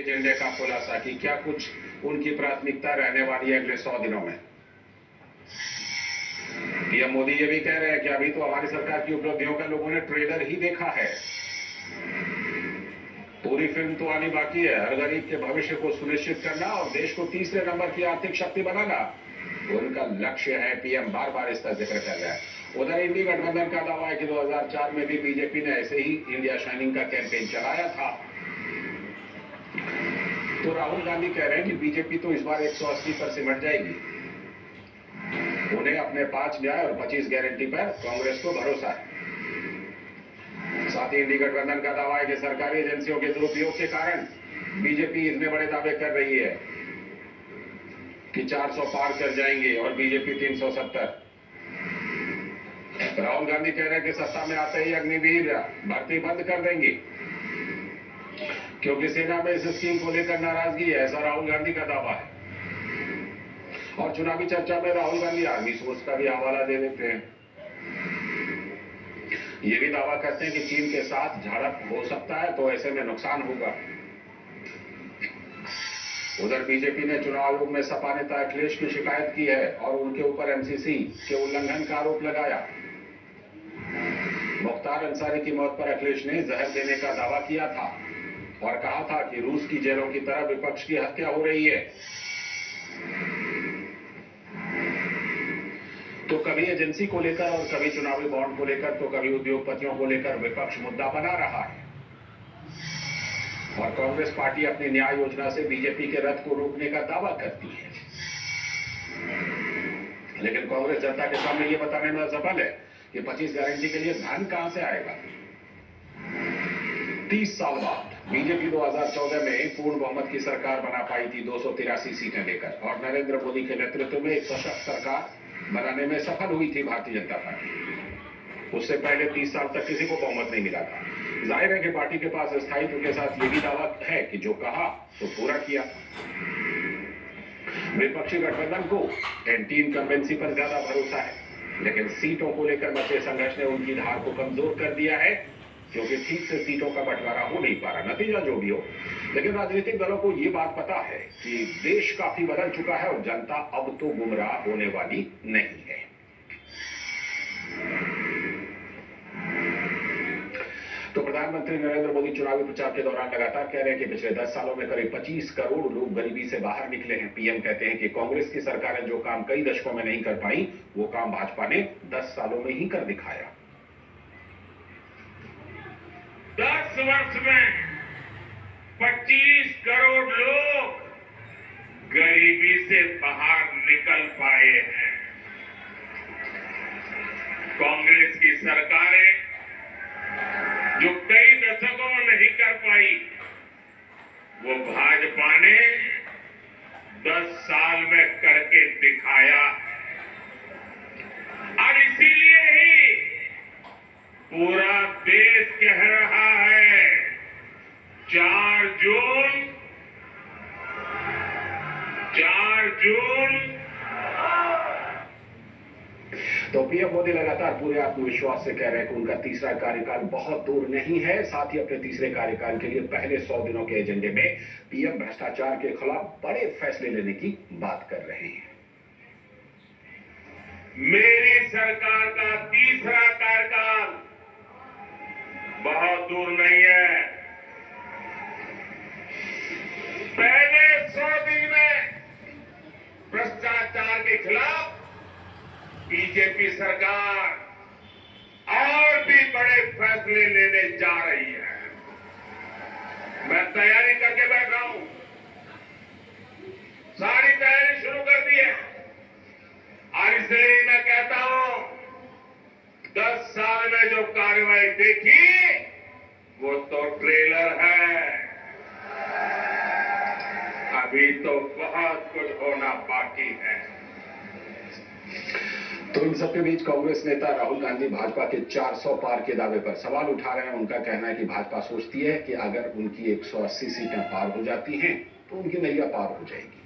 एजेंडे का खुलासा कि क्या कुछ उनकी प्राथमिकता रहने वाली है अगले 100 दिनों में। पीएम मोदी ये भी कह रहे हैं कि अभी तो हमारी सरकार की उपलब्धियों का लोगों ने ट्रेलर ही देखा है, पूरी फिल्म तो आनी बाकी है। हर गरीब के भविष्य को सुनिश्चित करना और देश को तीसरे नंबर की आर्थिक शक्ति बनाना उनका लक्ष्य है। पीएम बार बार इसका जिक्र कर रहा है। उधर इंडी गठबंधन का दावा है कि 2004 में भी बीजेपी ने ऐसे ही इंडिया शाइनिंग का कैंपेन चलाया था। तो राहुल गांधी कह रहे हैं कि बीजेपी तो इस बार 180 पर सिमट जाएगी। उन्हें अपने 5 न्याय और 25 गारंटी पर कांग्रेस को भरोसा है। साथ ही इंडी गठबंधन का दावा है कि सरकारी एजेंसियों के दुरुपयोग के कारण बीजेपी इतने बड़े दावे कर रही है कि 400 पार कर जाएंगे और बीजेपी 370। राहुल गांधी कह रहे हैं कि सत्ता में आते ही अग्निवीर भर्ती बंद कर देंगे क्योंकि सेना में इस स्कीम को लेकर नाराजगी है, ऐसा राहुल गांधी का दावा है। और चुनावी चर्चा में राहुल गांधी आर्मी सोर्स का भी हवाला दे देते हैं। ये भी दावा करते हैं कि चीन के साथ झड़प हो सकता है तो ऐसे में नुकसान होगा। उधर बीजेपी ने चुनाव आयोग में सपा नेता अखिलेश की शिकायत की है और उनके ऊपर एमसीसी के उल्लंघन का आरोप लगाया। मुख्तार अंसारी की मौत पर अखिलेश ने जहर देने का दावा किया था और कहा था कि रूस की जेलों की तरह विपक्ष की हत्या हो रही है। तो कभी एजेंसी को लेकर और कभी चुनावी बॉन्ड को लेकर तो कभी उद्योगपतियों को लेकर विपक्ष मुद्दा बना रहा है। और कांग्रेस पार्टी अपनी न्याय योजना से बीजेपी के रथ को रोकने का दावा करती है, लेकिन कांग्रेस जनता के सामने यह बताने में असफल है कि 25 गारंटी के लिए धन कहां से आएगा। 30 साल बाद बीजेपी 2014 में पूर्ण बहुमत की सरकार बना पाई थी 283 सीटें लेकर और नरेंद्र मोदी के नेतृत्व में एक सशक्त सरकार बनाने में सफल हुई थी भारतीय जनता पार्टी। उससे पहले 30 साल तक किसी को बहुमत नहीं मिला था। जाहिर है कि पार्टी के पास स्थायित्व के साथ ये भी दावा है कि जो कहा तो पूरा किया। विपक्षी गठबंधन को एंटी इनकम्बेंसी पर ज्यादा भरोसा है, लेकिन सीटों को लेकर मचे संघर्ष ने उनकी धार को कमजोर कर दिया है क्योंकि ठीक से सीटों का बंटवारा हो नहीं पा रहा। नतीजा जो भी हो, लेकिन राजनीतिक दलों को ये बात पता है कि देश काफी बदल चुका है और जनता अब तो गुमराह होने वाली नहीं है। तो प्रधानमंत्री नरेंद्र मोदी चुनावी प्रचार के दौरान लगातार कह रहे हैं कि पिछले 10 सालों में करीब 25 करोड़ लोग गरीबी से बाहर निकले हैं। पीएम कहते हैं कि कांग्रेस की सरकारें जो काम कई दशकों में नहीं कर पाई, वो काम भाजपा ने 10 सालों में ही कर दिखाया। 10 वर्ष में 25 करोड़ लोग गरीबी से बाहर निकल पाए हैं। कांग्रेस की सरकारें जो कई दशकों में नहीं कर पाई, वो भाजपा ने 10 साल में करके दिखाया और इसीलिए ही पूरा देश कह रहा है 4 जून। तो पीएम मोदी लगातार पूरे आत्मविश्वास से कह रहे हैं कि उनका तीसरा कार्यकाल बहुत दूर नहीं है। साथ ही अपने तीसरे कार्यकाल के लिए पहले 100 दिनों के एजेंडे में पीएम भ्रष्टाचार के खिलाफ बड़े फैसले लेने की बात कर रहे हैं। मेरी सरकार का तीसरा कार्यकाल बहुत दूर नहीं है। पहले 100 दिन में भ्रष्टाचार के खिलाफ बीजेपी सरकार और भी बड़े फैसले लेने जा रही है। मैं तैयारी करके बैठा हूं, सारी तैयारी शुरू कर दी है और इसलिए मैं कहता हूं 10 साल में जो कार्रवाई देखी वो तो ट्रेलर है, अभी तो बहुत कुछ होना बाकी है। तो इन सबके बीच कांग्रेस नेता राहुल गांधी भाजपा के 400 पार के दावे पर सवाल उठा रहे हैं। उनका कहना है कि भाजपा सोचती है कि अगर उनकी 180 सीटें पार हो जाती हैं तो उनकी नैया पार हो जाएगी।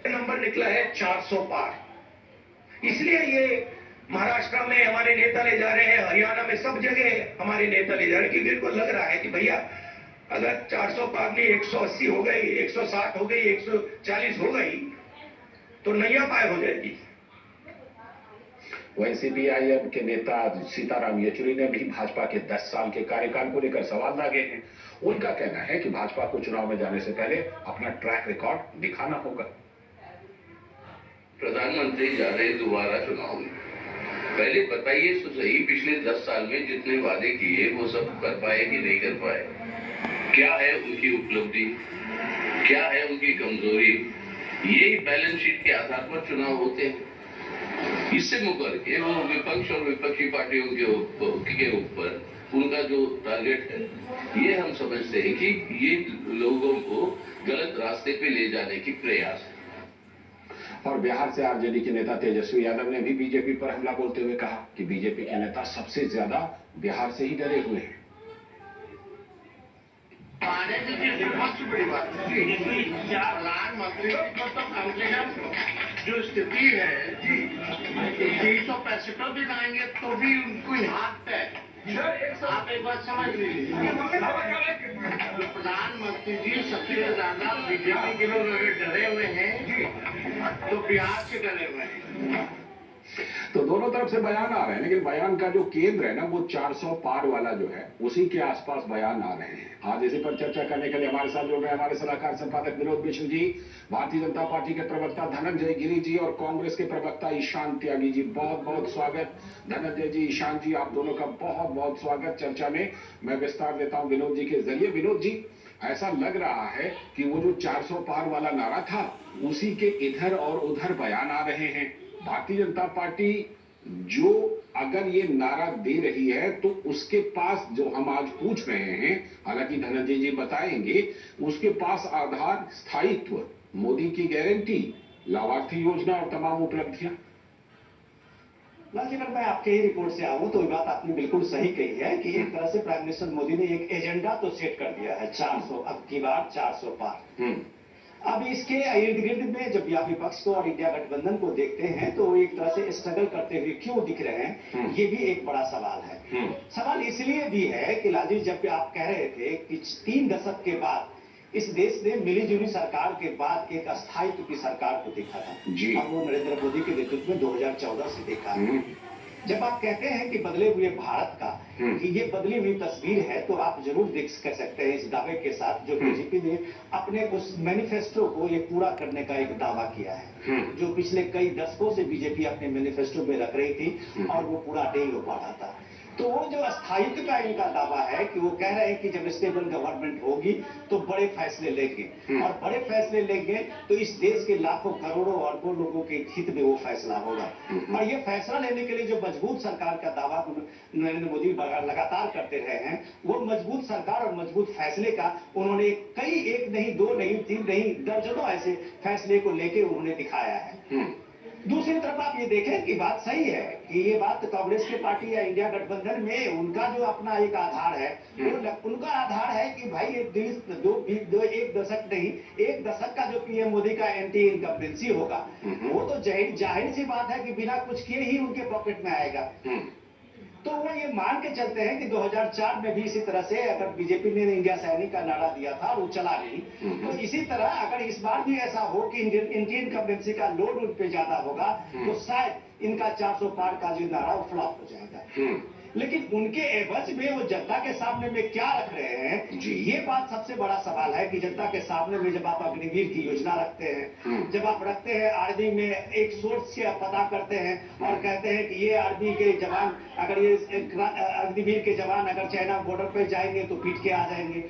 नंबर निकला है 400 पार, इसलिए ये महाराष्ट्र में हमारे नेता ले जा रहे हैं, हरियाणा में सब जगह हमारे नेता ले जा रहे हैं, क्योंकि इनको लग रहा है कि भैया अगर 400 पार नहीं 180 हो गई, 160 हो गई, 140 हो गई तो नैया पार हो जाएगी। वहीं सीपीआईएम के नेता सीताराम येचुरी ने भी भाजपा के 10 साल के कार्यकाल को लेकर सवाल दागे हैं। उनका कहना है कि भाजपा को चुनाव में जाने से पहले अपना ट्रैक रिकॉर्ड दिखाना होगा। प्रधानमंत्री जा रहे दोबारा चुनाव में, पहले बताइए तो सही, पिछले 10 साल में जितने वादे किए वो सब कर पाए कि नहीं कर पाए? क्या है उनकी उपलब्धि, क्या है उनकी कमजोरी? यही बैलेंस शीट के आधार पर चुनाव होते हैं। इससे मुकर के वो विपक्ष और विपक्षी पार्टियों के ऊपर उनका जो टारगेट है, ये हम समझते हैं कि ये लोगों को गलत रास्ते पे ले जाने की प्रयास है। और बिहार से आरजेडी के नेता तेजस्वी यादव ने भी बीजेपी पर हमला बोलते हुए कहा कि बीजेपी के नेता सबसे ज्यादा बिहार से ही डरे हुए हैं। सबसे बड़ी बात प्रधानमंत्री को तो कम से कम जो स्थिति है 365 दिन आएंगे तो भी उनको हाथ है। आप एक बात समझ लीजिए, प्रधानमंत्री जी सबसे ज्यादा बीजेपी के लोग अगर डरे हुए हैं तो बिहार से डरे हुए हैं। तो दोनों तरफ से बयान आ रहे हैं, लेकिन बयान का जो केंद्र है ना वो 400 पार वाला जो है उसी के आसपास बयान आ रहे हैं। आज इसी पर चर्चा करने के लिए हमारे साथ जुड़ रहे हैं हमारे सलाहकार संपादक विनोद मिश्र जी, भारतीय जनता पार्टी के प्रवक्ता धनंजय गिरी जी और कांग्रेस के प्रवक्ता ईशान त्यागी जी। बहुत बहुत स्वागत धनंजय जी, ईशान जी, आप दोनों का बहुत बहुत स्वागत चर्चा में। मैं विस्तार देता हूं विनोद जी के जरिए। विनोद जी, ऐसा लग रहा है कि वो जो 400 पार वाला नारा था उसी के इधर और उधर बयान आ रहे हैं। भारतीय जनता पार्टी जो अगर ये नारा दे रही है तो उसके पास जो हम आज पूछ रहे हैं, हालांकि धनंजय जी बताएंगे, उसके पास आधार, स्थायित्व, मोदी की गारंटी, लाभार्थी योजना और तमाम उपलब्धियां। अगर मैं आपके ही रिपोर्ट से आऊं तो ये बात आपने बिल्कुल सही कही है कि एक तरह से प्राइम मिनिस्टर मोदी ने एक एजेंडा तो सेट कर दिया है 400, अब की बार 400 पार। अब इसके इर्द गिर्द में जब आप विपक्ष को और इंडिया गठबंधन को देखते हैं तो वो एक तरह से स्ट्रगल करते हुए क्यों दिख रहे हैं, ये भी एक बड़ा सवाल है। सवाल इसलिए भी है कि लालजी, जब आप कह रहे थे कि 3 दशक के बाद इस देश ने मिलीजुली सरकार के बाद एक अस्थायित्व की सरकार को देखा था जी। अब वो नरेंद्र मोदी के नेतृत्व में 2014 से देखा है। जब आप कहते हैं कि बदले हुए भारत का कि ये बदली हुई तस्वीर है तो आप जरूर देख कर सकते हैं इस दावे के साथ जो बीजेपी ने अपने उस मैनिफेस्टो को ये पूरा करने का एक दावा किया है जो पिछले कई दशकों से बीजेपी अपने मैनिफेस्टो में रख रही थी और वो पूरा नहीं हो पा रहा था। तो वो जो अस्थायित्व का इनका दावा है कि वो कह रहे हैं कि जब स्टेबल गवर्नमेंट होगी तो बड़े फैसले लेंगे और बड़े फैसले लेंगे तो इस देश के लाखों करोड़ों अरबों लोगों के हित में वो फैसला होगा। और ये फैसला लेने के लिए जो मजबूत सरकार का दावा नरेंद्र मोदी लगातार करते रहे हैं, वो मजबूत सरकार और मजबूत फैसले का उन्होंने कई, एक नहीं, 2 नहीं, 3 नहीं, दर्जनों ऐसे फैसले को लेकर उन्होंने दिखाया है। दूसरी तरफ आप ये देखें कि बात सही है कि ये बात कांग्रेस की पार्टी या इंडिया गठबंधन में उनका जो अपना एक आधार है वो उनका आधार है कि भाई एक दशक नहीं, 1 दशक का जो पीएम मोदी का एंटी इनकम्बेंसी होगा वो तो जाहिर सी बात है कि बिना कुछ किए ही उनके पॉकेट में आएगा। तो वो ये मान के चलते हैं कि 2004 में भी इसी तरह से अगर बीजेपी ने इंडिया सैनिक का नारा दिया था और वो चला नहीं, तो इसी तरह अगर इस बार भी ऐसा हो कि इंडियन कम्बेंसी का लोड उन पे ज्यादा होगा तो शायद इनका 400 पार का जो नारा वो फ्लॉप हो जाएगा। लेकिन उनके एवज में वो जनता के सामने में क्या रख रहे हैं, ये बात सबसे बड़ा सवाल है कि जनता के सामने में जब आप अग्निवीर की योजना रखते हैं, जब आप रखते हैं आर्मी में एक सोर्स से पता करते हैं और कहते हैं कि ये आर्मी के जवान अगर ये अग्निवीर के जवान अगर चाइना बॉर्डर पे जाएंगे तो पीट के आ जाएंगे,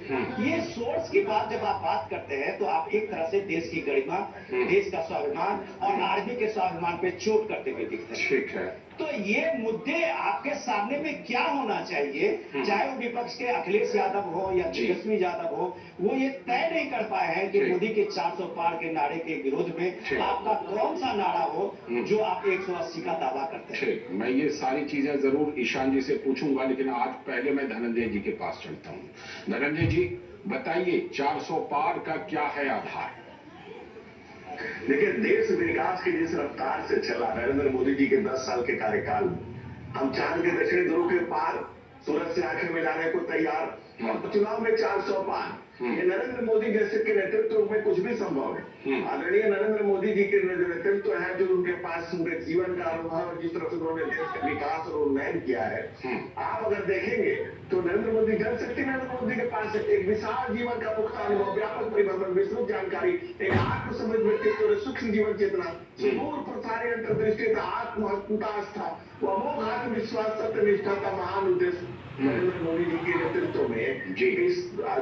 ये सोर्स की बात जब आप बात करते हैं तो आप एक तरह से देश की गरिमा, देश का स्वाभिमान और आर्मी के स्वाभिमान पे चोट करते हुए दिखते हैं। ठीक है, तो ये मुद्दे आपके सामने में क्या होना चाहिए, चाहे वो विपक्ष के अखिलेश यादव हो या तेजस्वी यादव हो, वो ये तय नहीं कर पाए हैं कि मोदी के 400 पार के नारे के विरोध में आपका कौन सा नारा हो जो आप 180 का दावा करते हैं। ठीक, मैं ये सारी चीजें जरूर ईशान जी से पूछूंगा, लेकिन आज पहले मैं धनंजय जी के पास चलता हूँ। धनंजय जी बताइए, 400 पार का क्या है आधार? देखिए, देश विकास की जिस रफ्तार से चला नरेंद्र मोदी जी के 10 साल के कार्यकाल में, हम चांद के दक्षिणी ध्रुव के पार सूरत से आंखें मिलाने को तैयार, और चुनाव में 400 पार। ये नरेंद्र मोदी जैसे के नेतृत्व में कुछ भी संभव है। आदरणीय नरेंद्र मोदी जी के नेतृत्व है, जो उनके पास उनके जीवन का अनुभव और जिस तरह से उन्होंने देश का विकास और उन्नयन किया है, आप अगर देखेंगे तो नरेंद्र मोदी जनशक्ति नरेंद्र मोदी के पास एक विशाल जीवन का पुख्ता अनुभव, व्यापक परिवर्तन, विस्तृत जानकारी, एक आत्मसमझ व्यक्तित्व और सूक्ष्म जीवन चेतना, सुदूर प्रसारी अंतर्दृष्टि, आत्महत्या, वो अमोघ आत्मविश्वास, सत्यनिष्ठा का महान उद्देश्य नरेंद्र मोदी जी के नेतृत्व में इस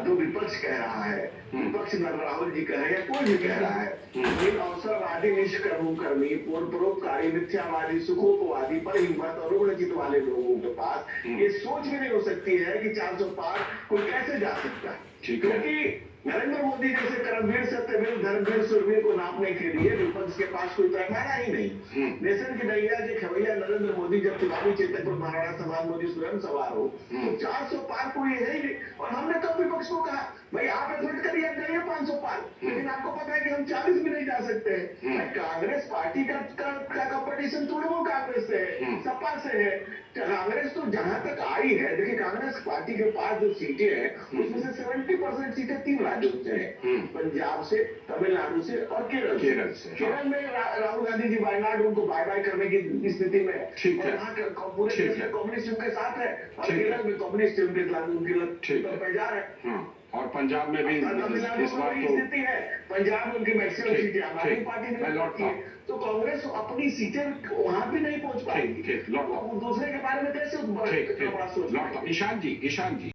जो विपक्ष कह रहा है, विपक्ष राहुल जी कह रहे हैं, कोई भी कह रहा है, इन अवसरवादी, निष्कर्मी, परोपकारी, मिथ्यावादी, सुखोपवादी, पर हिम्मत और उग्रचित वाले लोगों के पास ये सोच भी नहीं हो सकती है कि 400 पार कोई कैसे जा सकता है। क्योंकि नरेंद्र मोदी जैसे कर्मवीर, सत्यवीर, धर्मवीर, सुरवीर को नापने के लिए विपक्ष के पास कोई पैमाना ही नहीं। नेशन की नैया जो खवैया नरेंद्र मोदी जब चुनावी चेतक पर महाराणा समान मोदी स्वयं सवार हो, तो 400 पार कोई है ही नहीं। और हमने कब विपक्ष को कहा भाई आप एफर्ट करिए, आप जाइए 500 पार, लेकिन आपको पता है कि हम 40 भी नहीं जा सकते हैं। कांग्रेस पार्टी का कंपटीशन थोड़ा वो कांग्रेस से है, सपा से है। कांग्रेस तो जहां तक आई है, देखिए कांग्रेस पार्टी के पास जो सीटें हैं उसमें से 70% सीटें 3 राज्यों से हैं, पंजाब से, तमिलनाडु से और केरल से। केरल में राहुल गांधी जी वायनाड उनको बाय बाय करने की स्थिति में है, और यहाँ पूरे देश में कम्युनिस्ट उनके साथ है, और केरल में कम्युनिस्ट उनके पैजार है, और पंजाब में भी इस बार तो स्थिति है, पंजाब में उनकी मैक्सिमम सीटें आम आदमी पार्टी ने लौटी है, तो कांग्रेस अपनी सीटें वहां भी नहीं पहुंच पाएगी। दूसरे के बारे में कैसे ईशान जी